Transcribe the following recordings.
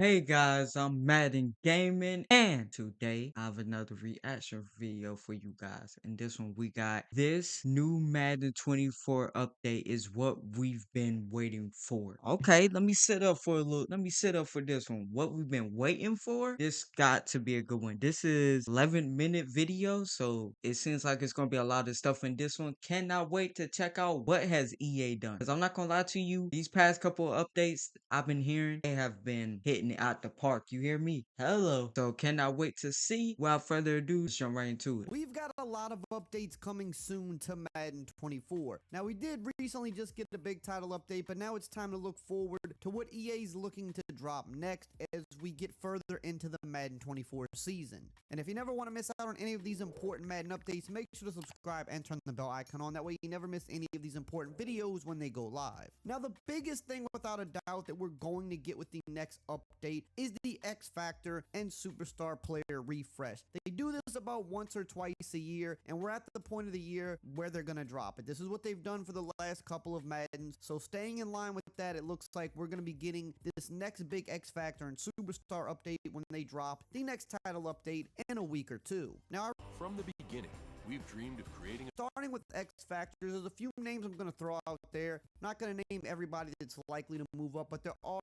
Hey guys, I'm Madden Gaming, and today I have another reaction video for you guys. And this one we got this new Madden 24 update is what we've been waiting for. Okay, let me sit up for a little. Let me sit up for this one. What we've been waiting for. This got to be a good one. This is 11-minute video, so it seems like it's gonna be a lot of stuff in this one. Cannot wait to check out what has EA done. Cause I'm not gonna lie to you, these past couple of updates I've been hearing, they have been hitting it out the park. You hear me? Hello. So cannot wait to see. Without further ado, let's jump right into it. We've got a lot of updates coming soon to Madden 24. Now, we did recently just get a big title update, but now it's time to look forward to what EA's looking to drop next as we get further into the Madden 24 season. And if you never want to miss out on any of these important Madden updates, make sure to subscribe and turn the bell icon on. That way you never miss any of these important videos when they go live. Now, the biggest thing without a doubt that we're going to get with the next update is the X Factor and Superstar player refresh. They do this about once or twice a year, and we're at the point of the year where they're going to drop it. This is what they've done for the last couple of Maddens, so staying in line with that, it looks like we're going to be getting this next big X Factor and Superstar update when they drop the next title update in a week or two. Now, from the beginning, we've dreamed of creating starting with X Factors, there's a few names I'm going to throw out there. Not going to name everybody that's likely to move up, but there are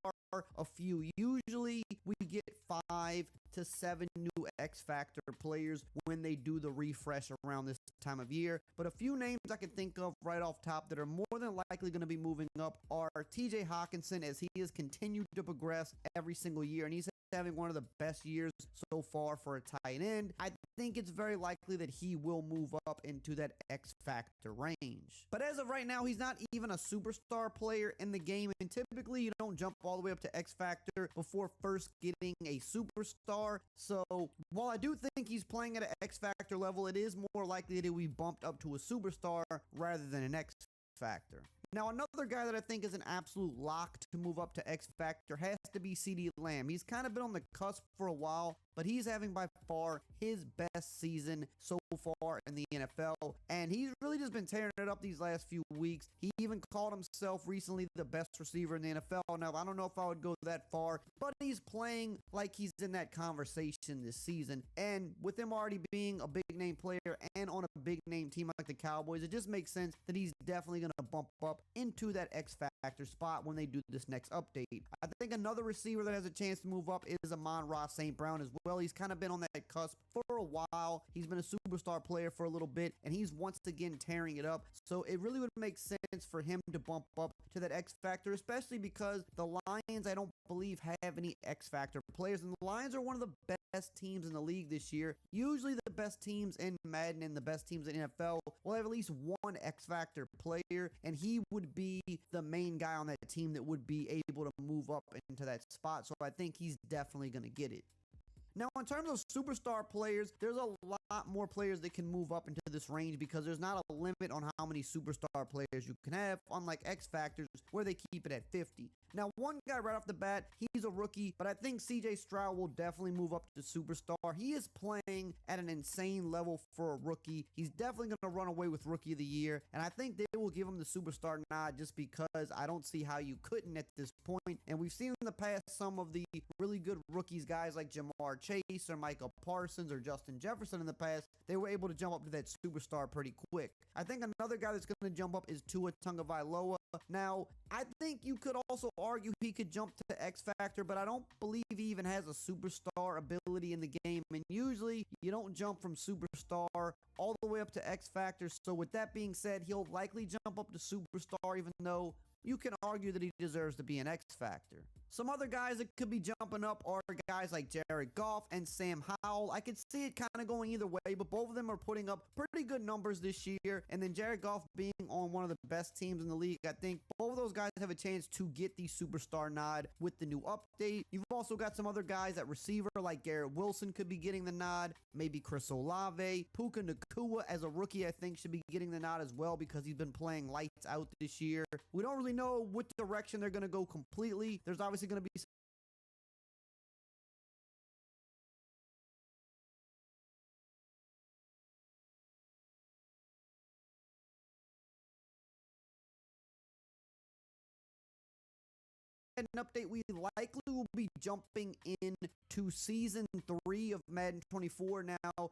a few. Usually we get 5 to 7 new X Factor players when they do the refresh around this time of year. But a few names I can think of right off top that are more than likely going to be moving up are TJ Hawkinson, as he has continued to progress every single year, and he's having one of the best years so far for a tight end. I think it's very likely that he will move up into that X Factor range. But as of right now, he's not even a superstar player in the game, and typically you don't jump all the way up to X Factor before first getting a superstar. So while I do think he's playing at an X Factor level, it is more likely that he'll be bumped up to a superstar rather than an X Factor. Now, another guy that I think is an absolute lock to move up to X Factor has to be CeeDee Lamb. He's kind of been on the cusp for a while, but he's having by far his best season so far in the NFL, and he's really just been tearing it up these last few weeks. He even called himself recently the best receiver in the NFL. Now, I don't know if I would go that far, but he's playing like he's in that conversation this season, and with him already being a big name player and on a big name team like the Cowboys, it just makes sense that he's definitely going to bump up into that X Factor spot when they do this next update. I think another receiver that has a chance to move up is Amon-Ra St. Brown as well. He's kind of been on that cusp for a while. He's been a superstar player for a little bit, and he's once again tearing it up. So it really would make sense for him to bump up to that X Factor, especially because the Lions, I don't believe, have any X Factor players, and the Lions are one of the best teams in the league this year. Usually the best teams in Madden and the best teams in NFL will have at least one X Factor player, and he would be the main guy on that team that would be able to move up into that spot. So I think he's definitely going to get it. Now, in terms of superstar players, there's a lot more players that can move up into this range because there's not a limit on how many superstar players you can have, unlike X Factors, where they keep it at 50. Now, one guy right off the bat, he's a rookie, but I think CJ Stroud will definitely move up to superstar. He is playing at an insane level for a rookie. He's definitely going to run away with Rookie of the Year, and I think they will give him the superstar nod just because I don't see how you couldn't at this point. And we've seen in the past some of the really good rookies, guys like Jamar Chase or Micah Parsons or Justin Jefferson in the past, they were able to jump up to that superstar pretty quick. I think another guy that's going to jump up is Tua Tagovailoa. Now, I think you could also argue he could jump to X Factor, but I don't believe he even has a superstar ability in the game. And usually, you don't jump from superstar all the way up to X Factor. So with that being said, he'll likely jump up to superstar, even though you can argue that he deserves to be an X Factor. Some other guys that could be jumping up are guys like Jared Goff and Sam Howell. I could see it kind of going either way, but both of them are putting up pretty good numbers this year. And then Jared Goff being on one of the best teams in the league, I think both of those guys have a chance to get the superstar nod with the new update. You've also got some other guys at receiver like Garrett Wilson could be getting the nod. Maybe Chris Olave. Puka Nacua as a rookie, I think, should be getting the nod as well because he's been playing lights out this year. We don't really know what direction they're going to go completely. There's obviously going to be update, we likely will be jumping into Season 3 of Madden 24 now.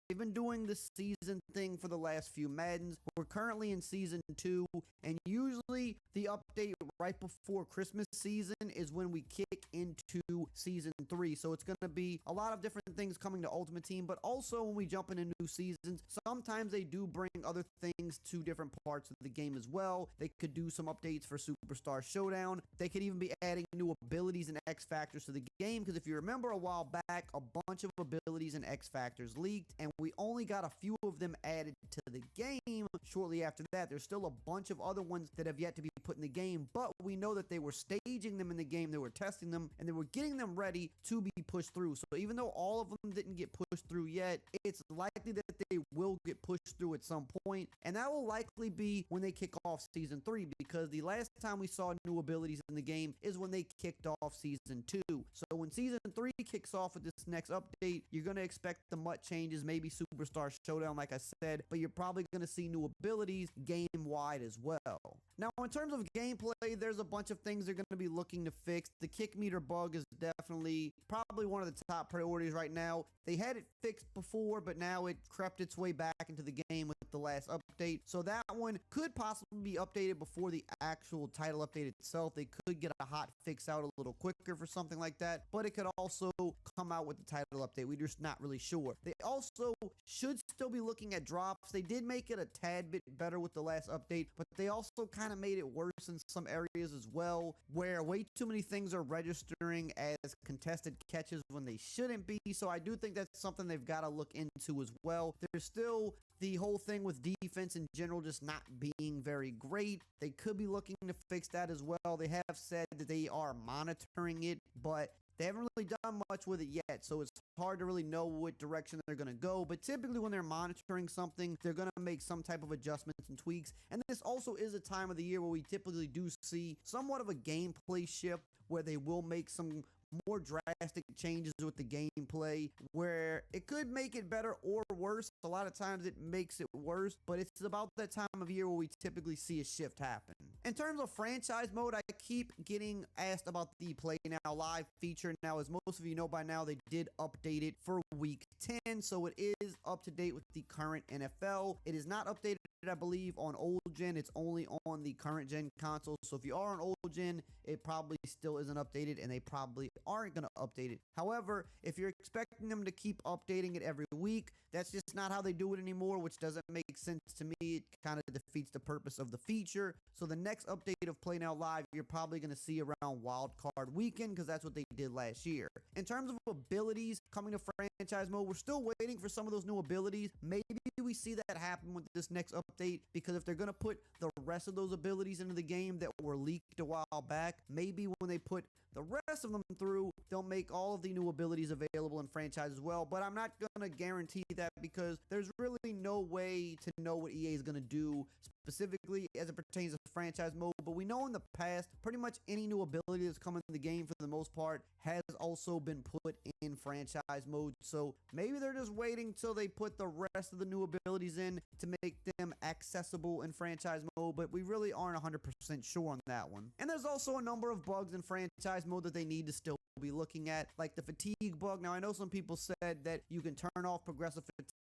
They've been doing the season thing for the last few Maddens. We're currently in Season 2, and usually the update right before Christmas season is when we kick into Season 3. So it's going to be a lot of different things coming to Ultimate Team, but also when we jump into new seasons, sometimes they do bring other things to different parts of the game as well. They could do some updates for Superstar Showdown. They could even be adding new abilities and X Factors to the game, because if you remember a while back, a bunch of abilities and X Factors leaked, and we only got a few of them added to the game shortly after that. There's still a bunch of other ones that have yet to be put in the game, but we know that they were staging them in the game, they were testing them, and they were getting them ready to be pushed through. So even though all of them didn't get pushed through yet, it's likely that they will get pushed through at some point, and that will likely be when they kick off Season 3, because the last time we saw new abilities in the game is when they kicked off Season 2. So when Season 3 kicks off with this next update, you're going to expect the MUT changes, maybe Superstar Showdown like I said, but you're probably going to see new abilities game-wide as well. Now in terms of gameplay, there's a bunch of things they're going to be looking to fix. The kick meter bug is definitely probably one of the top priorities right now. They had it fixed before, but now it crept its way back into the game with the last update. So that one could possibly be updated before the actual title update itself. They could get a hot fix out a little quicker for something like that, but it could also come out with the title update. We're just not really sure. They also should still be looking at drops. They did make it a tad bit better with the last update, but they also kind of made it worse in some areas as well, where way too many things are registering as contested catches when they shouldn't be. So I do think that's something they've got to look into as well. There's still the whole thing with defense in general just not being very great. They could be looking to fix that as well. They have said that they are monitoring it, but they haven't really done much with it yet, so it's hard to really know what direction they're going to go. But typically when they're monitoring something, they're going to make some type of adjustments and tweaks. And this also is a time of the year where we typically do see somewhat of a gameplay shift, where they will make some more drastic changes with the gameplay, where it could make it better or worse. A lot of times it makes it worse, but it's about that time of year where we typically see a shift happen. In terms of franchise mode, I keep getting asked about the Play Now Live feature. Now, as most of you know by now, they did update it for week 10, so it is up to date with the current NFL. It is not updated, I believe, on old gen. It's only on the current gen console. So if you are on old gen, it probably still isn't updated, and they probably aren't going to update it. However, if you're expecting them to keep updating it every week, that's just not how they do it anymore, which doesn't make sense to me. It kind of defeats the purpose of the feature. So the next update of Play Now Live, you're probably going to see around Wild Card Weekend, because that's what they did last year. In terms of abilities coming to franchise mode, we're still waiting for some of those new abilities. Maybe we see that happen with this next update, because if they're going to put the rest of those abilities into the game that were leaked a while back, maybe when they put the rest of them through, they'll make all of the new abilities available in franchise as well. But I'm not going to guarantee that, because there's really no way to know what EA is going to do specifically as it pertains to franchise mode. But we know in the past, pretty much any new ability that's come in the game for the most part has also been put in franchise mode. So maybe they're just waiting till they put the rest of the new abilities in to make them accessible in franchise mode, but we really aren't 100% sure on that one. And there's also a number of bugs in franchise mode that they need to still be looking at, like the fatigue bug. Now, I know some people said that you can turn off progressive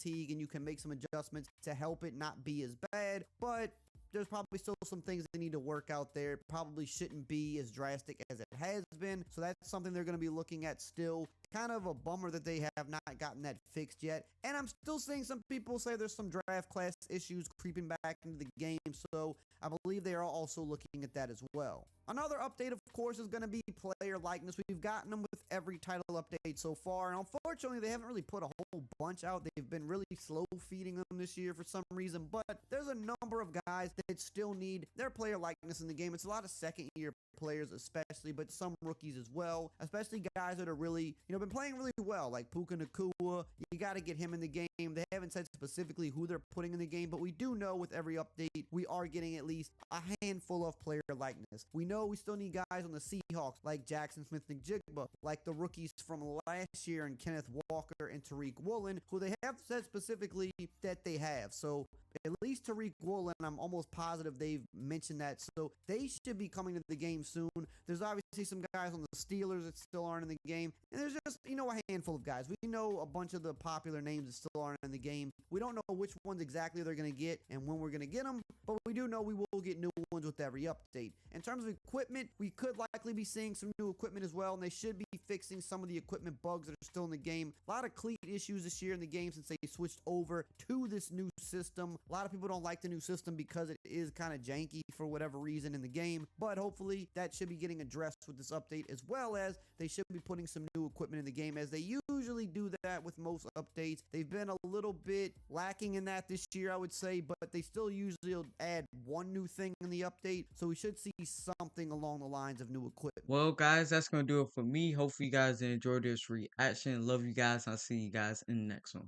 fatigue and you can make some adjustments to help it not be as bad, but there's probably still some things they need to work out there. It probably shouldn't be as drastic as it has been, so that's something they're going to be looking at still. Kind of a bummer that they have not gotten that fixed yet. And I'm still seeing some people say there's some draft class issues creeping back into the game, so I believe they are also looking at that as well. Another update, of course, is going to be player likeness. We've gotten them with every title update so far, and unfortunately, they haven't really put a whole bunch out. They've been really slow feeding them this year for some reason, but there's a number of guys that still need their player likeness in the game. It's a lot of second-year players especially, but some rookies as well, especially guys that are really, been playing really well, like Puka Nacua. You got to get him in the game. They haven't said specifically who they're putting in the game, but we do know with every update, we are getting at least a handful of player likeness. We know we still need guys on the Seahawks, like Jackson Smith-Njigba, like the rookies from last year, and Kenneth Walker and Tariq Woolen, who they have said specifically that they have. So at least Tariq Woolen, I'm almost positive they've mentioned that. So they should be coming to the game soon. There's obviously some guys on the Steelers that still aren't in the game, and there's just a handful of guys. We know a bunch of the popular names that still aren't in the game. We don't know which ones exactly they're going to get and when we're going to get them, but we do know we will get new ones with every update. In terms of equipment, we could likely be seeing some new equipment as well, and they should be fixing some of the equipment bugs that are still in the game. A lot of cleat issues this year in the game since they switched over to this new system. A lot of people don't like the new system because it is kind of janky for whatever reason in the game, but hopefully that should be getting addressed with this update, as well as they should be putting some new equipment in the game, as they usually do that with most updates. They've been a little bit lacking in that this year, I would say, but they still usually add one new thing in the update, so we should see something along the lines of new equipment. Well, guys, that's gonna do it for me. Hopefully, you guys enjoyed this reaction. Love you guys. I'll see you guys in the next one.